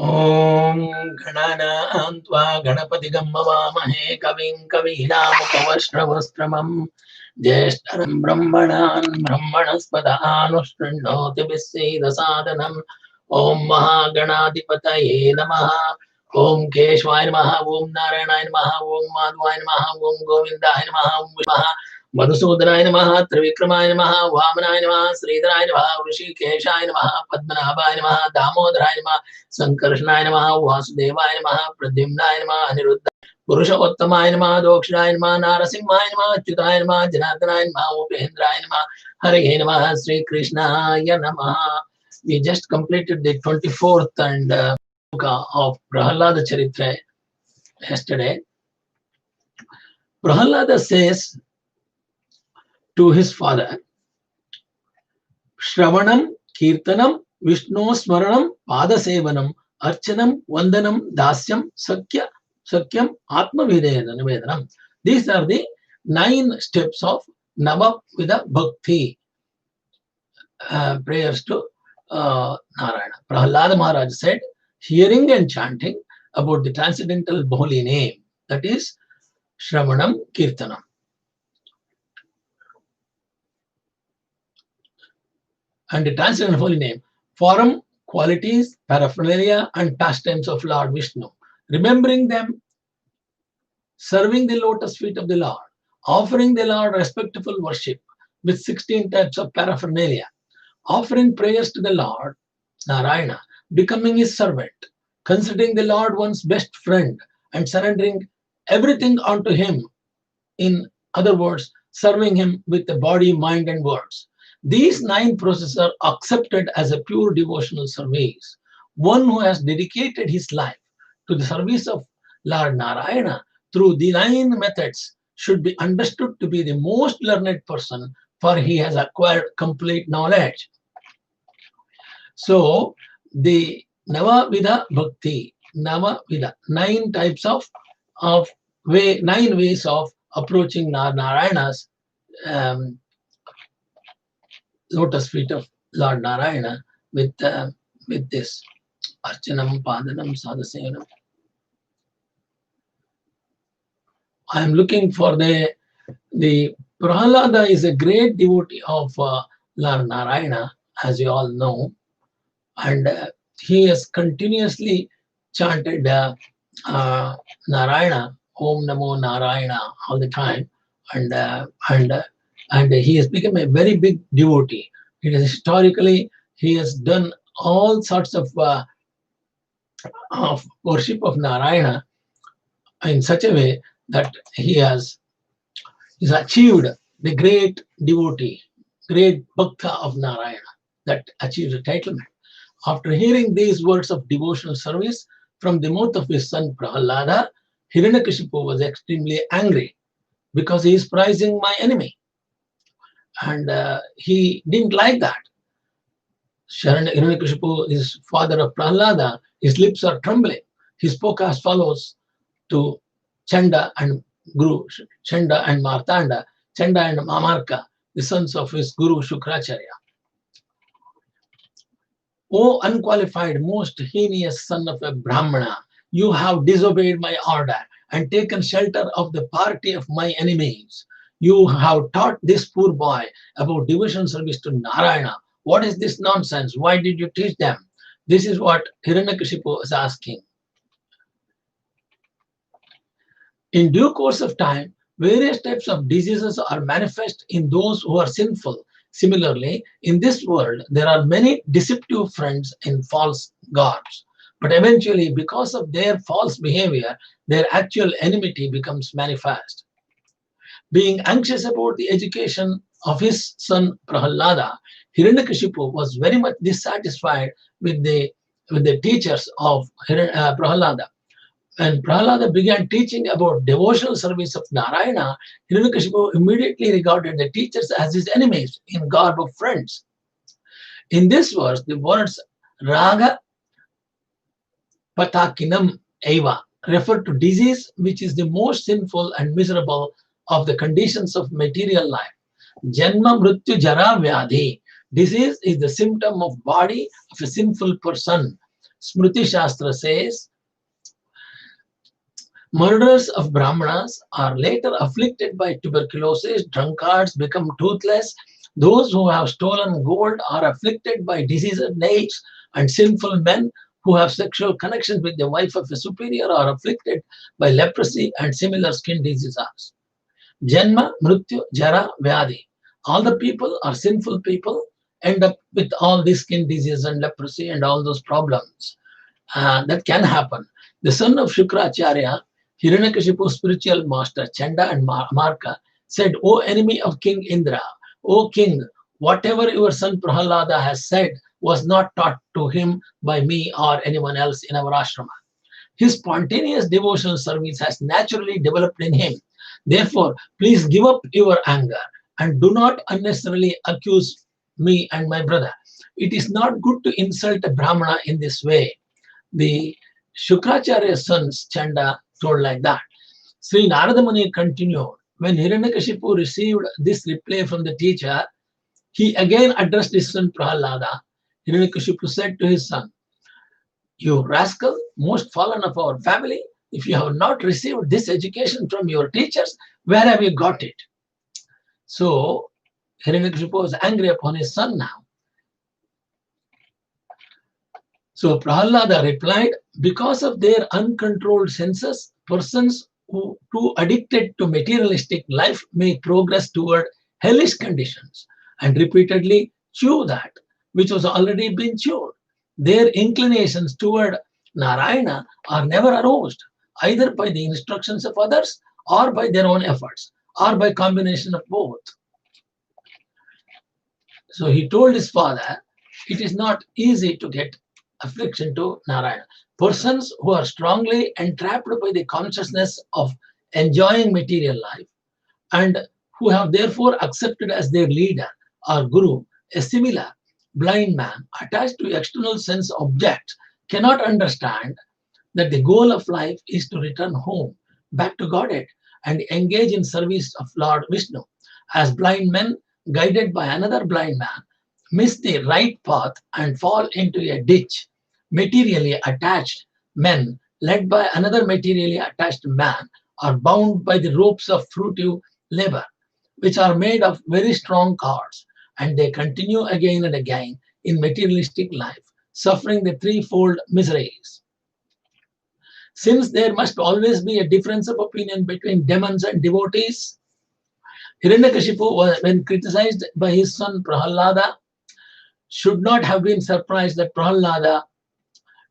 Om Ganana Tva Ganapati Gammavahe Kavim Kavinamupavashravastramam Jeshtaram Brahmanan Brahmanaspadanushrinoti Viseda Sadhanam Om Mahaganadipataye Namaha Om Keshwaya Namaha Om Narayana Namaha Om Madhvaya Namaha Om Govindaya Namaha Om Vishmaha Madhusudanaయ నమః త్రివిక్రమాయ నమః వామనాయ నమః శ్రీధరాయ నమః ఋషికేశాయ నమః పద్మనాభాయ నమః దామోదరాయ నమః సంకర్షణాయ నమః వాసుదేవాయ నమః ప్రద్యుమ్నాయ నమః అనిరుద్ధ పురుషోత్తమాయ నమః దోక్షాయ నమః నారసింహాయ నమః అచ్యుతాయ నమః జనార్దనాయ నమః ఉపేంద్రాయ నమః హరే నమః శ్రీకృష్ణాయ నమః. We just completed the 24th and of Prahlada Cherithre yesterday. Prahlada says to his father, Shravanam, Kirtanam, Vishnu Smaranam, Pada Sevanam, Archanam, Vandanam, Dasyam, Sakyam, Atma Vedanam. These are the 9 steps of Navavida Bhakti, prayers to Narayana. Prahlada Maharaj said, hearing and chanting about the transcendental holy name, that is Shravanam, Kirtanam. And the transcendental holy name, form, qualities, paraphernalia, and pastimes of Lord Vishnu. Remembering them, serving the lotus feet of the Lord, offering the Lord respectful worship with 16 types of paraphernalia, offering prayers to the Lord, Narayana, becoming his servant, considering the Lord one's best friend, and surrendering everything unto him. In other words, serving him with the body, mind, and words. These 9 processes are accepted as a pure devotional service. One who has dedicated his life to the service of Lord Narayana through the 9 methods should be understood to be the most learned person, for he has acquired complete knowledge. So, the Navavida Bhakti, Navavida, 9 types of 9 ways of approaching Narayana's lotus feet of Lord Narayana with this Archanam, Padanam, Sadasevanam. I am looking for the Prahlada is a great devotee of Lord Narayana, as you all know, and he has continuously chanted Narayana, Om Namo Narayana all the time, and he has become a very big devotee. It is historically, he has done all sorts of worship of Narayana in such a way that he has achieved the great devotee, great bhakta of Narayana, that achieved entitlement. After hearing these words of devotional service from the mouth of his son Prahalada, Hiranyakashipu was extremely angry because he is prizing my enemy. And he didn't like that. Hiranyakashipu is father of Prahlada. His lips are trembling. He spoke as follows to Chanda and Guru, Chanda and Martanda, Chanda and Mamarka, the sons of his Guru Shukracharya. O unqualified, most heinous son of a Brahmana, you have disobeyed my order and taken shelter of the party of my enemies. You have taught this poor boy about devotional service to Narayana. What is this nonsense? Why did you teach them? This is what Hiranyakashipu is asking. In due course of time, various types of diseases are manifest in those who are sinful. Similarly, in this world, there are many deceptive friends in false gods. But eventually, because of their false behavior, their actual enmity becomes manifest. Being anxious about the education of his son Prahlada, Hiranyakashipu was very much dissatisfied with the teachers of Prahlada. When Prahlada began teaching about devotional service of Narayana, Hiranyakashipu immediately regarded the teachers as his enemies in garb of friends. In this verse, the words Raga Patakinam Eva refer to disease, which is the most sinful and miserable of the conditions of material life. Janma Mrityu Jara Vyadhi. Disease is the symptom of body of a sinful person. Smriti Shastra says, murderers of Brahmanas are later afflicted by tuberculosis, drunkards become toothless, those who have stolen gold are afflicted by diseased knaves, and sinful men who have sexual connections with the wife of a superior are afflicted by leprosy and similar skin diseases. Janma, Mrityu, Jara, Vyadi. All the people are sinful people, end up with all these skin disease and leprosy and all those problems. That can happen. The son of Shukracharya, Hiranyakashipu's spiritual master, Chanda and Marka, said, O enemy of King Indra, O king, whatever your son Prahalada has said was not taught to him by me or anyone else in our ashrama. His spontaneous devotional service has naturally developed in him. Therefore, please give up your anger and do not unnecessarily accuse me and my brother. It is not good to insult a Brahmana in this way. The Shukracharya's sons, Chanda, told like that. Sri Narada Muni continued, when Hiranyakashipu received this reply from the teacher, he again addressed his son Prahalada. Hiranyakashipu said to his son, you rascal, most fallen of our family, if you have not received this education from your teachers, where have you got it? So Hiranyakashipu was angry upon his son now. So Prahalada replied, because of their uncontrolled senses, persons who too addicted to materialistic life may progress toward hellish conditions and repeatedly chew that which was already been chewed. Their inclinations toward Narayana are never aroused, either by the instructions of others or by their own efforts, or by combination of both. So he told his father, it is not easy to get affliction to Narayana. Persons who are strongly entrapped by the consciousness of enjoying material life and who have therefore accepted as their leader or guru a similar blind man attached to external sense objects cannot understand that the goal of life is to return home, back to Godhead, and engage in service of Lord Vishnu. As blind men, guided by another blind man, miss the right path and fall into a ditch, materially attached men, led by another materially attached man, are bound by the ropes of fruitive labor, which are made of very strong cords, and they continue again and again in materialistic life, suffering the threefold miseries. Since there must always be a difference of opinion between demons and devotees, Hiranyakashipu, when criticized by his son Prahalada, should not have been surprised that Prahalada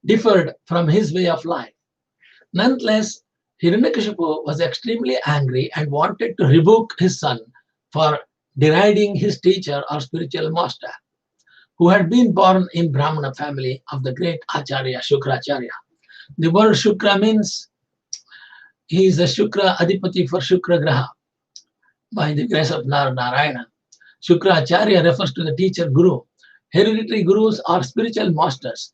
differed from his way of life. Nonetheless, Hiranyakashipu was extremely angry and wanted to rebuke his son for deriding his teacher or spiritual master, who had been born in Brahmana family of the great Acharya Shukracharya. The word Shukra means he is the Shukra Adipati for Shukra Graha by the grace of Narayana. Shukracharya refers to the teacher Guru. Hereditary gurus or spiritual masters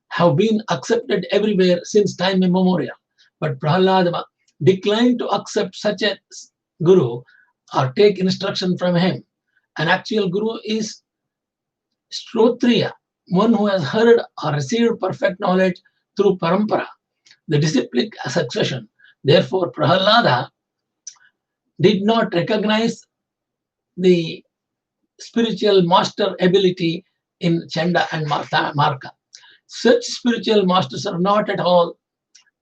have been accepted everywhere since time immemorial. But Prahalada declined to accept such a guru or take instruction from him. An actual guru is Shrotriya, one who has heard or received perfect knowledge through parampara, the disciplic succession. Therefore, Prahalada did not recognize the spiritual master ability in Chanda and Marka. Such spiritual masters are not at all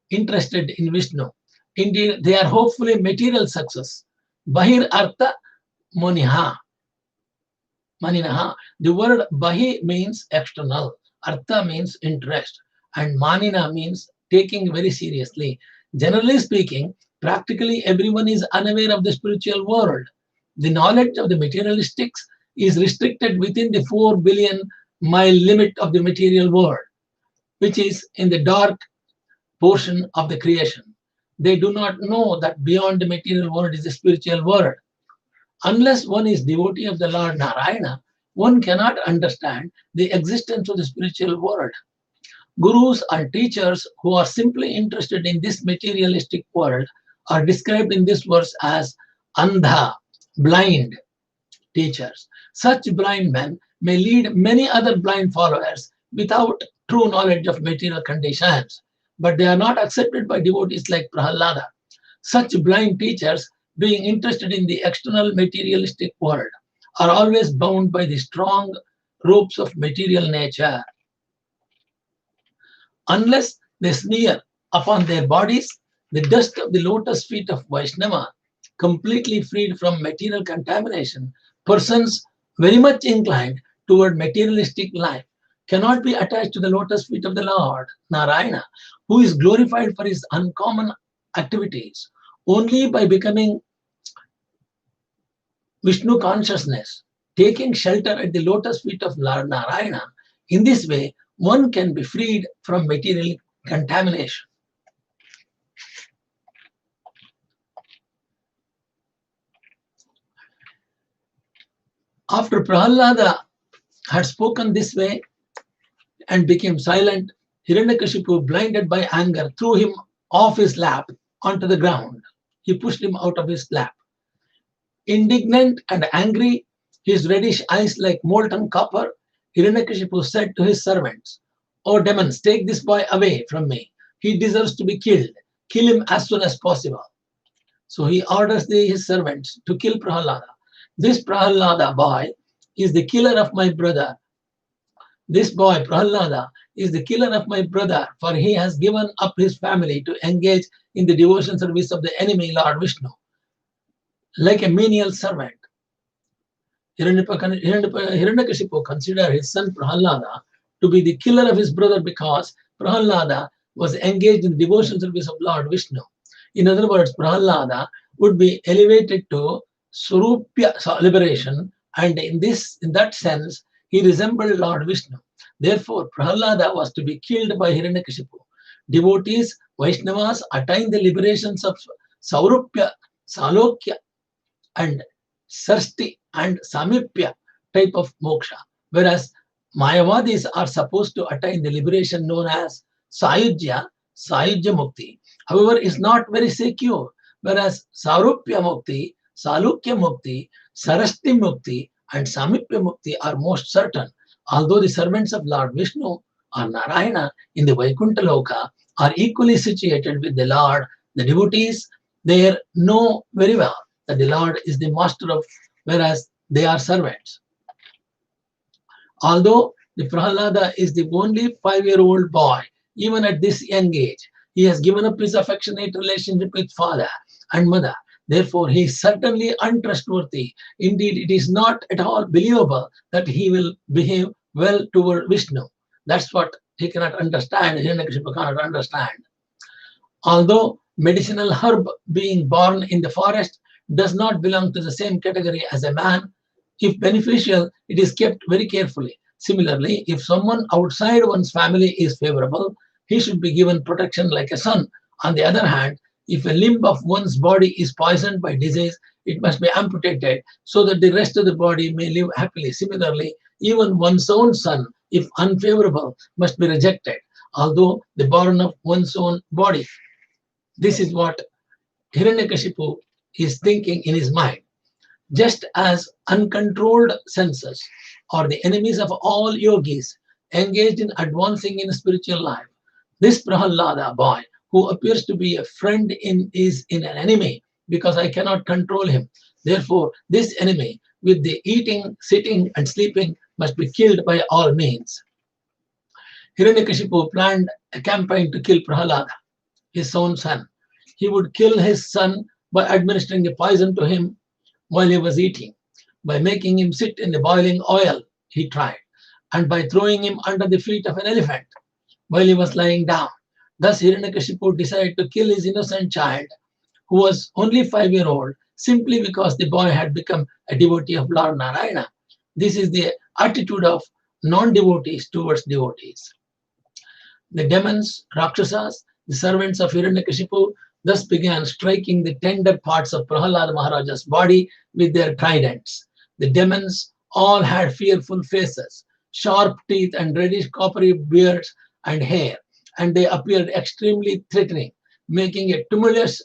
interested in Vishnu. Indeed, they are hopefully material success. Bahir Artha Maniha. Maninaha. The word Bahi means external, Artha means interest, and Manina means taking very seriously. Generally speaking, practically everyone is unaware of the spiritual world. The knowledge of the materialistics is restricted within the 4 billion mile limit of the material world, which is in the dark portion of the creation. They do not know that beyond the material world is the spiritual world. Unless one is devotee of the Lord Narayana, one cannot understand the existence of the spiritual world. Gurus and teachers who are simply interested in this materialistic world are described in this verse as andha, blind teachers. Such blind men may lead many other blind followers without true knowledge of material conditions, but they are not accepted by devotees like Prahalada. Such blind teachers, being interested in the external materialistic world, are always bound by the strong ropes of material nature. Unless they smear upon their bodies the dust of the lotus feet of Vaishnava, completely freed from material contamination, persons very much inclined toward materialistic life cannot be attached to the lotus feet of the Lord, Narayana, who is glorified for his uncommon activities. Only by becoming Vishnu consciousness, taking shelter at the lotus feet of Lord Narayana, in this way, one can be freed from material contamination. After Prahlada had spoken this way and became silent, Hiranyakashipu, blinded by anger, threw him off his lap onto the ground. He pushed him out of his lap. Indignant and angry, his reddish eyes like molten copper, Hiranyakashipu said to his servants, "O demons, take this boy away from me. He deserves to be killed. Kill him as soon as possible." So he orders his servants to kill Prahlada. This Prahlada boy is the killer of my brother. This boy, Prahlada, is the killer of my brother, for he has given up his family to engage in the devotion service of the enemy, Lord Vishnu, like a menial servant. Hiranyakashipu considered his son Prahlada to be the killer of his brother because Prahlada was engaged in the devotion service of Lord Vishnu. In other words, Prahlada would be elevated to Surupya liberation, and in that sense, he resembled Lord Vishnu. Therefore, Prahlada was to be killed by Hiranyakashipu. Devotees, Vaishnavas, attain the liberations of Saurupya, Salokya, and Sarsti and Samipya type of moksha, whereas Mayavadis are supposed to attain the liberation known as Sayujya Mukti. However, is not very secure, whereas Sarupya Mukti, Salukya Mukti, Sarasti Mukti, and Samipya Mukti are most certain. Although the servants of Lord Vishnu or Narayana in the Vaikuntha Loka are equally situated with the Lord, the devotees there know very well that the Lord is the master of, whereas they are servants. Although the Prahlada is the only 5-year-old boy, even at this young age, he has given up his affectionate relationship with father and mother. Therefore, he is certainly untrustworthy. Indeed, it is not at all believable that he will behave well toward Vishnu. That's what he cannot understand, Hiranyakashipu cannot understand. Although medicinal herb being born in the forest does not belong to the same category as a man, if beneficial, it is kept very carefully. Similarly, if someone outside one's family is favorable, he should be given protection like a son. On the other hand, if a limb of one's body is poisoned by disease, it must be amputated so that the rest of the body may live happily. Similarly, even one's own son, if unfavorable, must be rejected, although the born of one's own body. This is what Hiranyakashipu is thinking in his mind. Just as uncontrolled senses are the enemies of all yogis engaged in advancing in spiritual life, this Prahalada boy, who appears to be a friend is an enemy because I cannot control him. Therefore, this enemy with the eating, sitting, and sleeping must be killed by all means. Hiranyakashipu planned a campaign to kill Prahalada, his own son. He would kill his son by administering the poison to him while he was eating, by making him sit in the boiling oil, he tried, and by throwing him under the feet of an elephant while he was lying down. Thus, Hiranyakashipu decided to kill his innocent child, who was only 5-year-old, simply because the boy had become a devotee of Lord Narayana. This is the attitude of non-devotees towards devotees. The demons, Rakshasas, the servants of Hiranyakashipu, thus began striking the tender parts of Prahalada Maharaja's body with their tridents. The demons all had fearful faces, sharp teeth, and reddish coppery beards and hair, and they appeared extremely threatening, making a tumultuous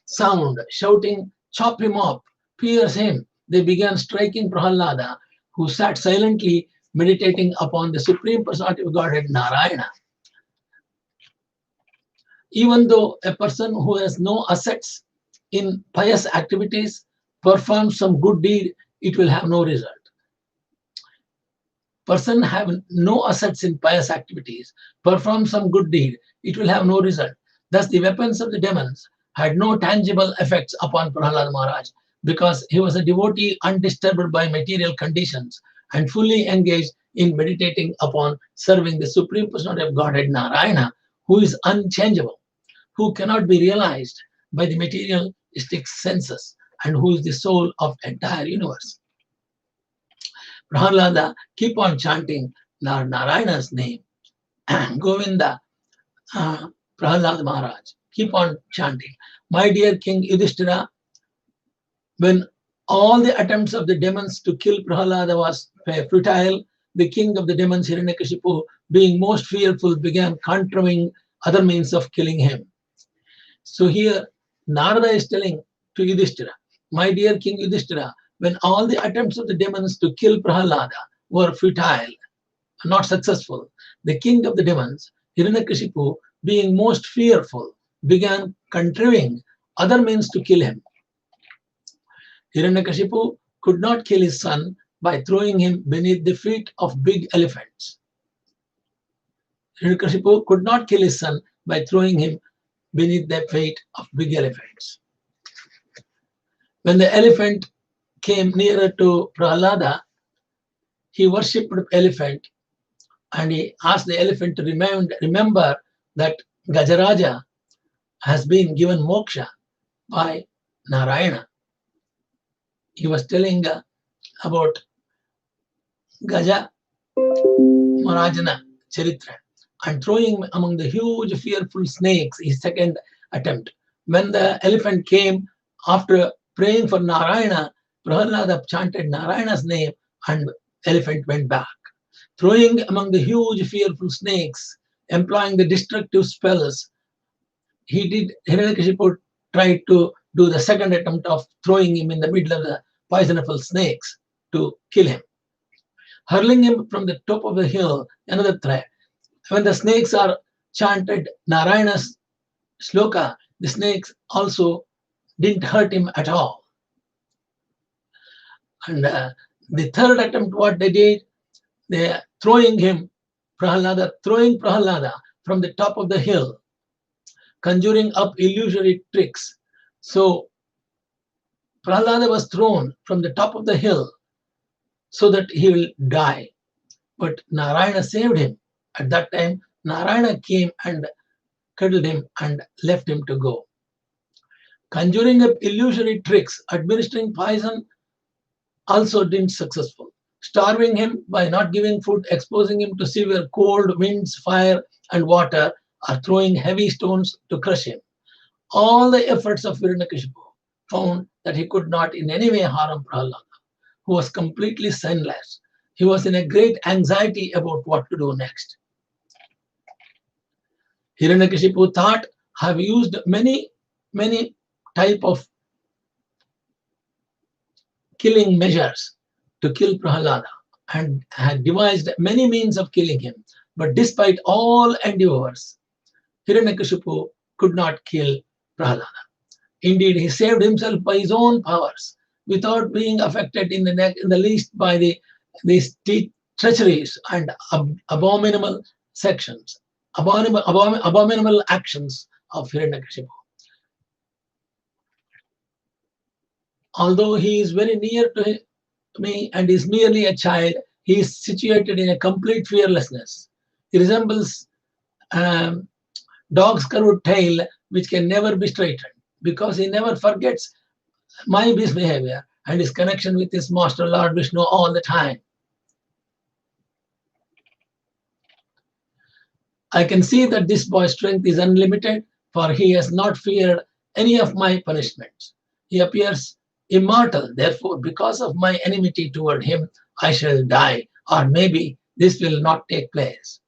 sound, shouting, "Chop him up, pierce him." They began striking Prahalada, who sat silently meditating upon the Supreme Personality of Godhead, Narayana. Even though a person who has no assets in pious activities performs some good deed, it will have no result. Person have no assets in pious activities, perform some good deed, it will have no result. Thus, the weapons of the demons had no tangible effects upon Prahlad Maharaj because he was a devotee undisturbed by material conditions and fully engaged in meditating upon serving the Supreme Personality of Godhead, Narayana, who is unchangeable, who cannot be realized by the materialistic senses, and who is the soul of entire universe. Prahlada keep on chanting Narayana's name. Govinda, Prahlad Maharaj, keep on chanting. My dear King Yudhishthira, when all the attempts of the demons to kill Prahlada was futile, the king of the demons, Hiranyakashipu, being most fearful, began contriving other means of killing him. So here, Narada is telling to Yudhishthira, my dear King Yudhishthira, when all the attempts of the demons to kill Prahlada were futile, not successful, the king of the demons, Hiranyakashipu, being most fearful, began contriving other means to kill him. Hiranyakashipu could not kill his son by throwing him beneath the feet of big elephants. Hiranyakashipu could not kill his son by throwing him beneath the feet of big elephants. When the elephant came nearer to Prahlada, he worshipped the elephant and he asked the elephant to remember that Gajaraja has been given moksha by Narayana. He was telling about Gaja Marajana Cherithre and throwing him among the huge fearful snakes, his second attempt. When the elephant came after praying for Narayana, Prahlada chanted Narayana's name and elephant went back. Throwing among the huge fearful snakes, employing the destructive spells, Hiranyakashipu tried to do the second attempt of throwing him in the middle of the poisonous snakes to kill him. Hurling him from the top of the hill, another threat. When the snakes are chanted Narayana's shloka, the snakes also didn't hurt him at all. And the third attempt, what they did, they throwing Prahlada from the top of the hill, conjuring up illusory tricks. So Prahlada was thrown from the top of the hill so that he will die. But Narayana saved him. At that time, Narayana came and cuddled him and left him to go. Conjuring up illusory tricks, administering poison also didn't successful. Starving him by not giving food, exposing him to severe cold, winds, fire, and water, or throwing heavy stones to crush him. All the efforts of Hiranyakashipu found that he could not in any way harm Prahlada, who was completely senseless. He was in a great anxiety about what to do next. Hiranyakashipu thought, have used many type of killing measures to kill Prahlada and had devised many means of killing him. But despite all endeavors, Hiranyakashipu could not kill Prahlada. Indeed, he saved himself by his own powers without being affected in the least by these treacheries and abominable actions of Hiranyakashipu. Although he is very near to me and is merely a child, he is situated in a complete fearlessness. He resembles dog's curved tail, which can never be straightened, because he never forgets my misbehavior and his connection with his master Lord Vishnu all the time. I can see that this boy's strength is unlimited, for he has not feared any of my punishments. He appears immortal, therefore, because of my enmity toward him, I shall die, or maybe this will not take place.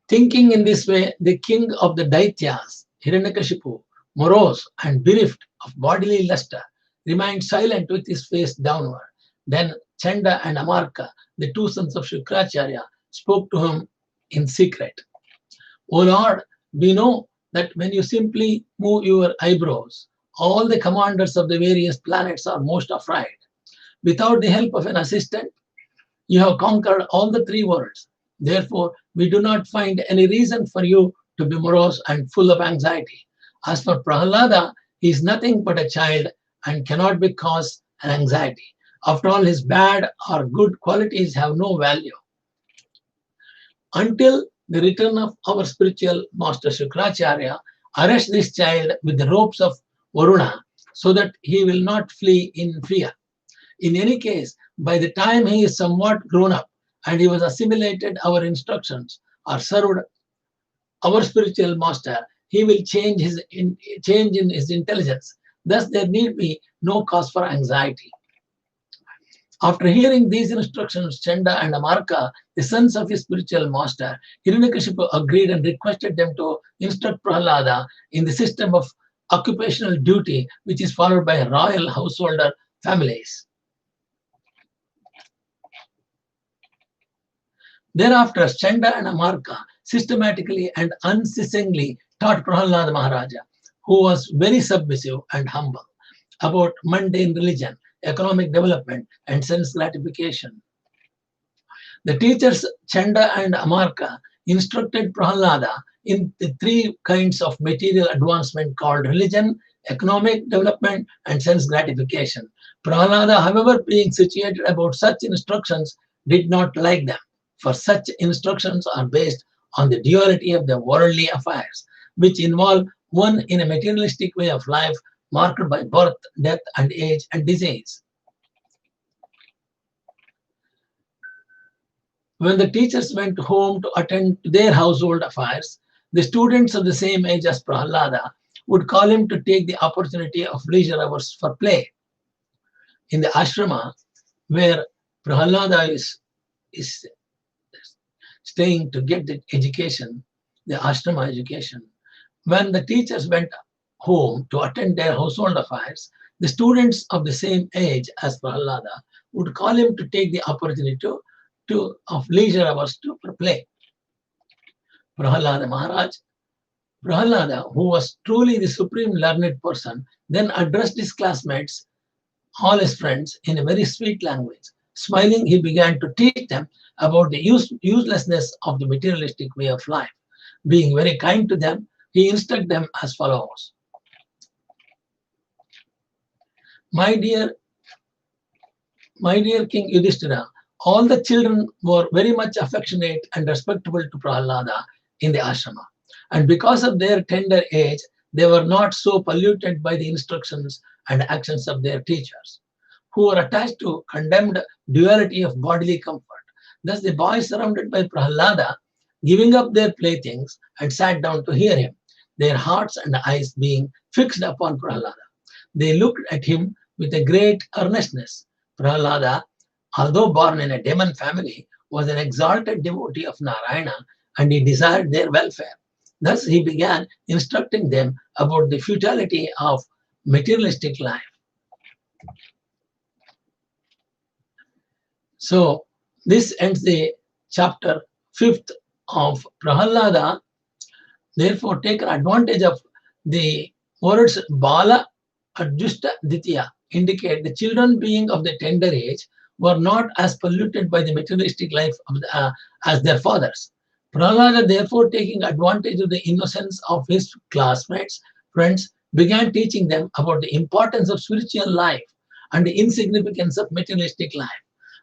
Thinking in this way, the king of the Daityas, Hiranyakashipu, morose and bereft of bodily luster, remained silent with his face downward. Then Chanda and Amarka, the two sons of Shukracharya, spoke to him in secret. O Lord, we know that when you simply move your eyebrows, all the commanders of the various planets are most afraid. Without the help of an assistant, you have conquered all the three worlds. Therefore, we do not find any reason for you to be morose and full of anxiety. As for Prahalada, he is nothing but a child and cannot be cause an anxiety. After all, his bad or good qualities have no value. Until the return of our spiritual master Shukracharya, arrest this child with the ropes of Varuna so that he will not flee in fear. In any case, by the time he is somewhat grown up and he was assimilated our instructions or served our spiritual master, he will change in his intelligence. Thus, there need be no cause for anxiety. After hearing these instructions, Chanda and Amarka, the sons of his spiritual master, Hiranyakashipu agreed and requested them to instruct Prahlada in the system of occupational duty which is followed by royal householder families. Thereafter, Chanda and Amarka systematically and unceasingly taught Prahlada Maharaja, who was very submissive and humble, about mundane religion, economic development, and sense gratification. The teachers Chanda and Amarka instructed Prahlada in the three kinds of material advancement called religion, economic development, and sense gratification. Prahlada, however, being situated about such instructions, did not like them, for such instructions are based on the duality of the worldly affairs, which involve one in a materialistic way of life marked by birth, death, and age and disease. When the teachers went home to attend to their household affairs, the students of the same age as Prahlada would call him to take the opportunity of leisure hours for play. In the ashrama where Prahlada is staying to get the education, the ashrama education, when the teachers went home to attend their household affairs, the students of the same age as Prahlada would call him to take the opportunity of leisure hours to play. Prahlada Maharaj, Prahlada, who was truly the supreme learned person, then addressed his classmates, all his friends, in a very sweet language. Smiling, he began to teach them about the uselessness of the materialistic way of life. Being very kind to them, he instructed them as follows. My dear King Yudhishthira, all the children were very much affectionate and respectful to Prahlada in the ashrama. And because of their tender age, they were not so polluted by the instructions and actions of their teachers, who were attached to condemned duality of bodily comfort. Thus the boys surrounded by Prahlada, giving up their playthings, and sat down to hear him, their hearts and eyes being fixed upon Prahlada. They looked at him with a great earnestness. Prahlada, although born in a demon family, was an exalted devotee of Narayana, and he desired their welfare. Thus he began instructing them about the futility of materialistic life. So this ends the chapter 5th of Prahalada. Therefore, take advantage of the words Bala Adjusta Ditya, indicate the children being of the tender age were not as polluted by the materialistic life of as their fathers. Prahlada, therefore, taking advantage of the innocence of his classmates, friends, began teaching them about the importance of spiritual life and the insignificance of materialistic life.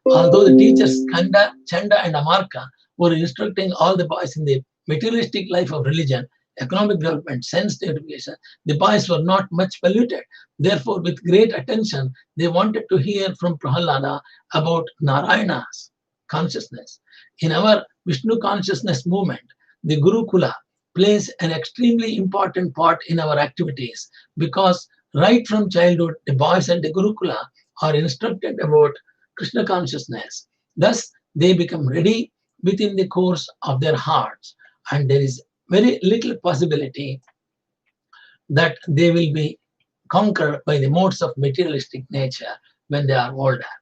Although the teachers Chanda, and Amarka were instructing all the boys in the materialistic life of religion, economic development, sense gratification, the boys were not much polluted. Therefore, with great attention, they wanted to hear from Prahlada about Narayana's consciousness. In our Vishnu consciousness movement, the Gurukula plays an extremely important part in our activities, because right from childhood, the boys at the Gurukula are instructed about Krishna consciousness. Thus, they become ready within the course of their hearts, and there is very little possibility that they will be conquered by the modes of materialistic nature when they are older.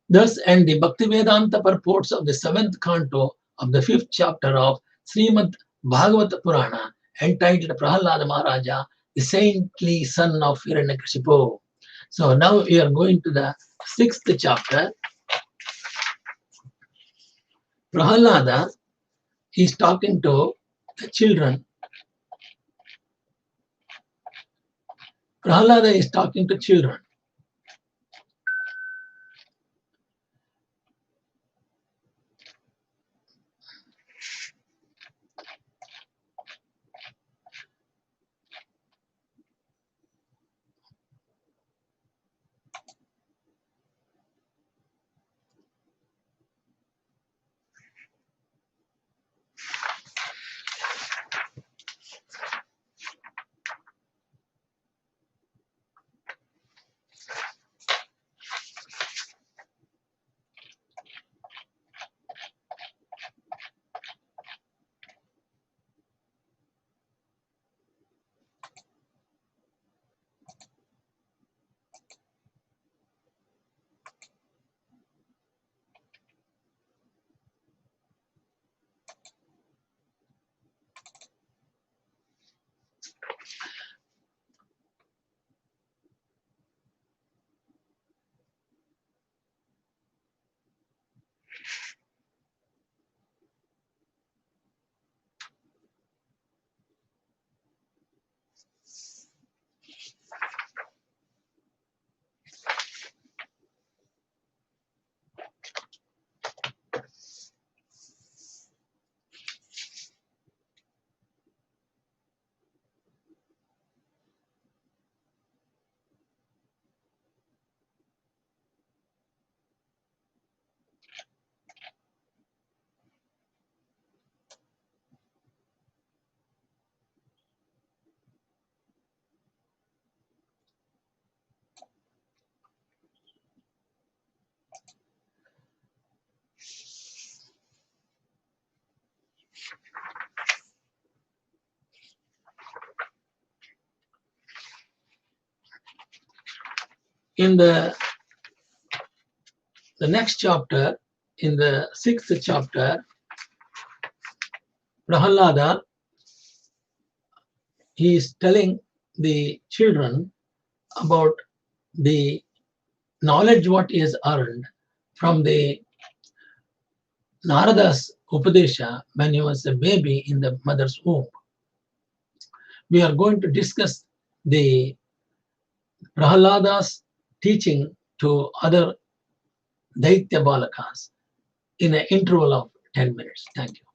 Thus end the Bhaktivedanta purports of the 7th canto of the 5th chapter of Srimad Bhagavata Purana, entitled Prahalada Maharaja, the saintly son of Hiranyakashipu. So now we are going to the 6th chapter. Prahalada is talking to the children. Prahalada is talking to children. In the next chapter, in the 6th chapter, Prahalada, he is telling the children about the knowledge what he has earned from the Narada's Upadesha when he was a baby in the mother's womb. We are going to discuss the Prahalada's teaching to other Daitya Balakas in an interval of 10 minutes. Thank you.